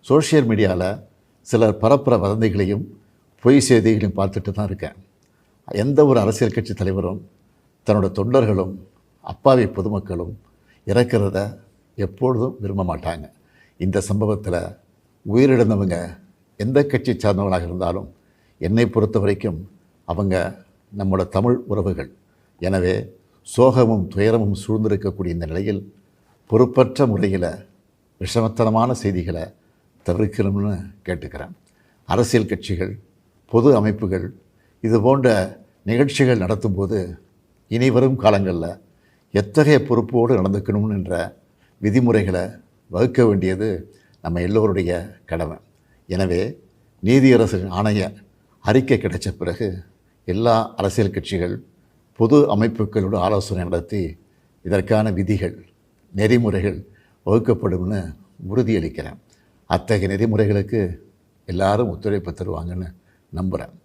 Social மீடியாவில் சிலர் பரப்புகிற வதந்திகளையும் பொய் செய்திகளையும் பார்த்துட்டு தான் இருக்கேன். எந்த ஒரு அரசியல் கட்சி தலைவரும் தன்னோட தொண்டர்களும் அப்பாவி பொதுமக்களும் இறக்கிறத எப்பொழுதும் விரும்ப மாட்டாங்க. இந்த சம்பவத்தில் உயிரிழந்தவங்க எந்த கட்சி சார்ந்தவர்களாக இருந்தாலும் என்னை பொறுத்த வரைக்கும் அவங்க நம்மளோட தமிழ் உறவுகள். எனவே சோகமும் துயரமும் சூழ்ந்திருக்கக்கூடிய இந்த நிலையில் பொறுப்பற்ற முறையில் விஷமத்தனமான செய்திகளை தவிர்க்கணும்னு கேட்டுக்கிறேன். அரசியல் கட்சிகள், பொது அமைப்புகள் இது போன்ற நிகழ்ச்சிகள் நடத்தும்போது இனி வரும் காலங்களில் எத்தகைய பொறுப்போடு நடந்துக்கணும்னு என்ற விதிமுறைகளை வகுக்க வேண்டியது நம்ம எல்லோருடைய கடமை. எனவே நீதியரசரின் ஆணைய அறிக்கை கிடைச்ச பிறகு எல்லா அரசியல் கட்சிகள், பொது அமைப்புகளோடு ஆலோசனை நடத்தி இதற்கான விதிகள், நெறிமுறைகள் வகுக்கப்படும்னு உறுதியளிக்கிறேன். அத்தகைய நெறிமுறைகளுக்கு எல்லாரும் ஒத்துழைப்பு தருவாங்கன்னு நம்புகிறேன்.